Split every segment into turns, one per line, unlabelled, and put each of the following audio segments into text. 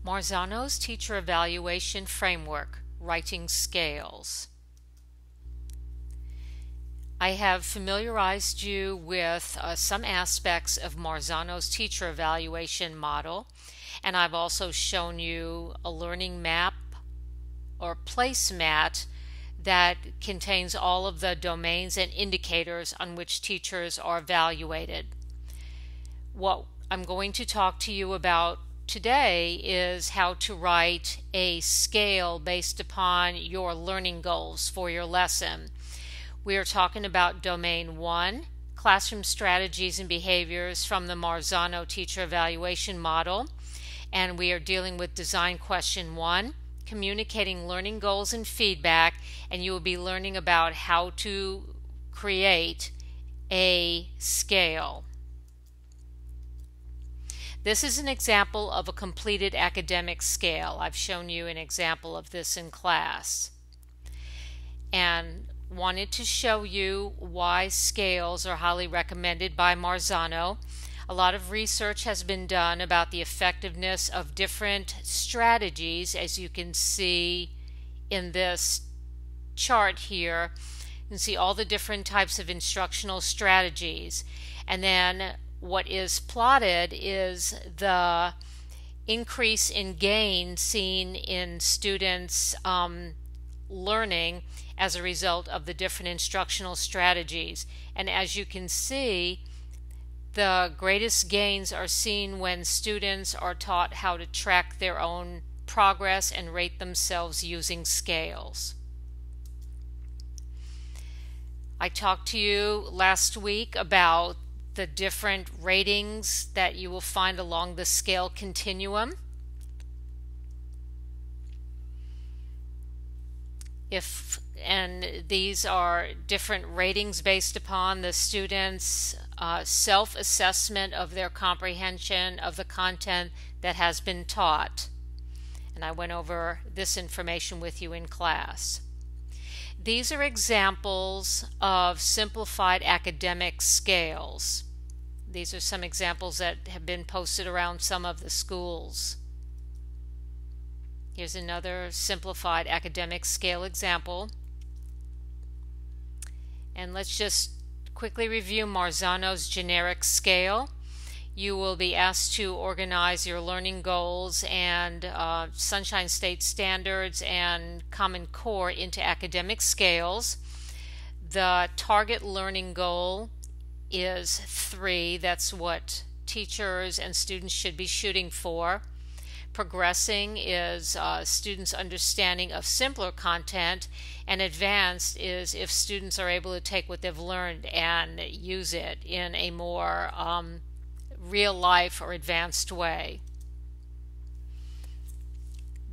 Marzano's Teacher Evaluation Framework, Writing Scales. I have familiarized you with some aspects of Marzano's teacher evaluation model, and I've also shown you a learning map or placemat that contains all of the domains and indicators on which teachers are evaluated. What I'm going to talk to you about today is how to write a scale based upon your learning goals for your lesson. We are talking about Domain 1, Classroom Strategies and Behaviors from the Marzano Teacher Evaluation Model, and we are dealing with Design Question 1, Communicating Learning Goals and Feedback, and you will be learning about how to create a scale. This is an example of a completed academic scale. I've shown you an example of this in class. And wanted to show you why scales are highly recommended by Marzano. A lot of research has been done about the effectiveness of different strategies, as you can see in this chart here. You can see all the different types of instructional strategies, and then what is plotted is the increase in gain seen in students learning as a result of the different instructional strategies. And as you can see, the greatest gains are seen when students are taught how to track their own progress and rate themselves using scales. I talked to you last week about the different ratings that you will find along the scale continuum. And these are different ratings based upon the students' self-assessment of their comprehension of the content that has been taught. And I went over this information with you in class. These are examples of simplified academic scales. These are some examples that have been posted around some of the schools. Here's another simplified academic scale example. And let's just quickly review Marzano's generic scale. You will be asked to organize your learning goals and Sunshine State standards and Common Core into academic scales. The target learning goal is 3. That's what teachers and students should be shooting for. Progressing is students' understanding of simpler content, and advanced is if students are able to take what they've learned and use it in a more real life or advanced way.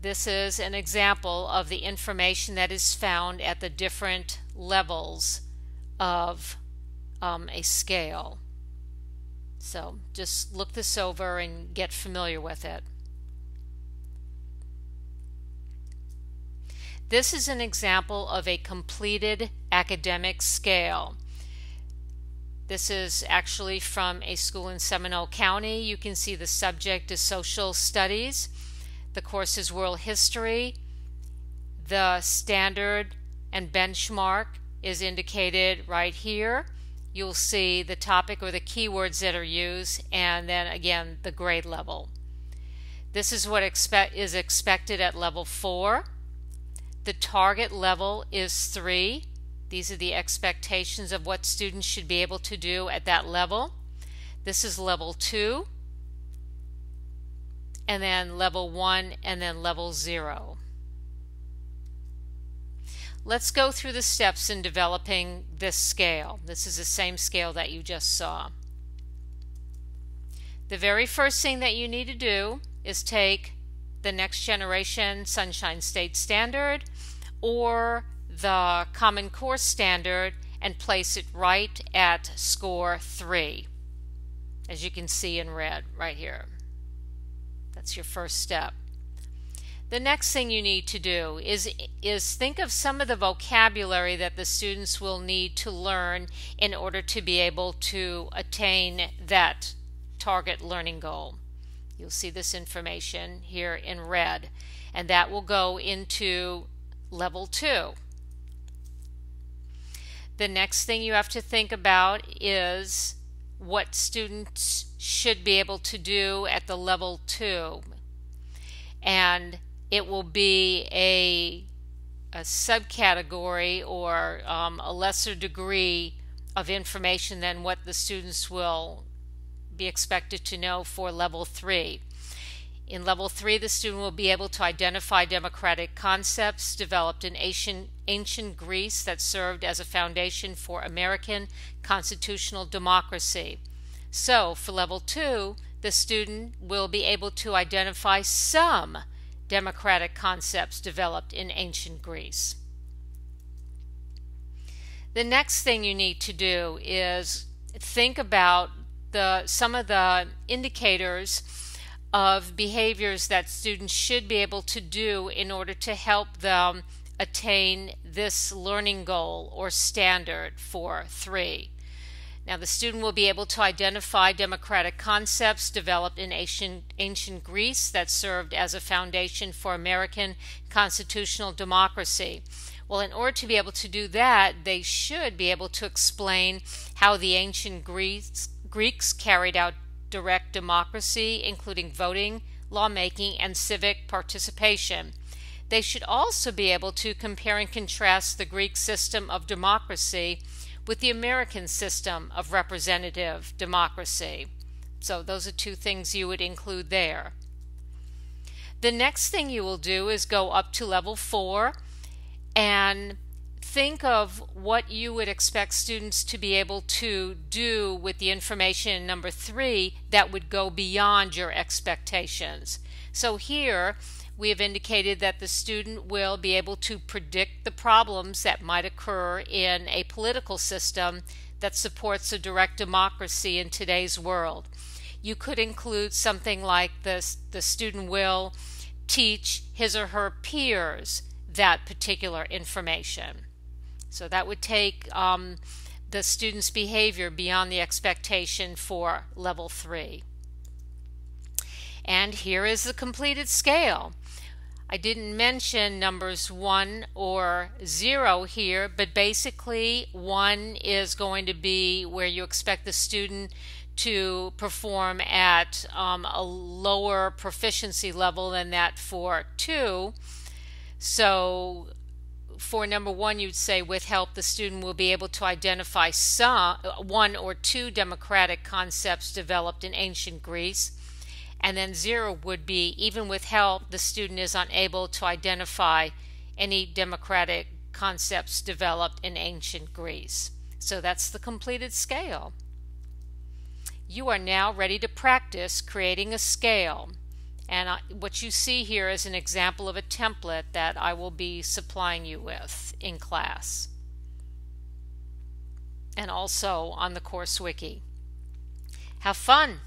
This is an example of the information that is found at the different levels of a scale. So just look this over and get familiar with it. This is an example of a completed academic scale. This is actually from a school in Seminole County. You can see the subject is social studies. The course is world history. The standard and benchmark is indicated right here. You'll see the topic or the keywords that are used, and then again the grade level. This is what is expected at level 4. The target level is 3. These are the expectations of what students should be able to do at that level. This is level 2, and then level 1, and then level 0. Let's go through the steps in developing this scale. This is the same scale that you just saw. The very first thing that you need to do is take the Next Generation Sunshine State Standard or the Common Core Standard and place it right at score 3, as you can see in red right here. That's your first step. The next thing you need to do is think of some of the vocabulary that the students will need to learn in order to be able to attain that target learning goal. You'll see this information here in red, and that will go into level 2. The next thing you have to think about is what students should be able to do at the level 2, and it will be a subcategory or a lesser degree of information than what the students will be expected to know for level 3. In level 3, the student will be able to identify democratic concepts developed in ancient Greece that served as a foundation for American constitutional democracy. So, for level 2, the student will be able to identify some democratic concepts developed in ancient Greece. The next thing you need to do is think about some of the indicators of behaviors that students should be able to do in order to help them attain this learning goal or standard for 3. Now, the student will be able to identify democratic concepts developed in ancient Greece that served as a foundation for American constitutional democracy. Well, in order to be able to do that, they should be able to explain how the ancient Greeks carried out direct democracy, including voting, lawmaking, and civic participation. They should also be able to compare and contrast the Greek system of democracy with the American system of representative democracy. So those are 2 things you would include there. The next thing you will do is go up to level 4 and think of what you would expect students to be able to do with the information in number 3 that would go beyond your expectations. So here we have indicated that the student will be able to predict the problems that might occur in a political system that supports a direct democracy in today's world. You could include something like this: the student will teach his or her peers that particular information. So that would take the student's behavior beyond the expectation for level 3. And here is the completed scale. I didn't mention numbers 1 or 0 here, but basically 1 is going to be where you expect the student to perform at a lower proficiency level than that for 2. So for number 1, you'd say with help the student will be able to identify 1 or 2 democratic concepts developed in ancient Greece. And then 0 would be even with help the student is unable to identify any democratic concepts developed in ancient Greece. So that's the completed scale. You are now ready to practice creating a scale. And what you see here is an example of a template that I will be supplying you with in class and also on the course wiki. Have fun!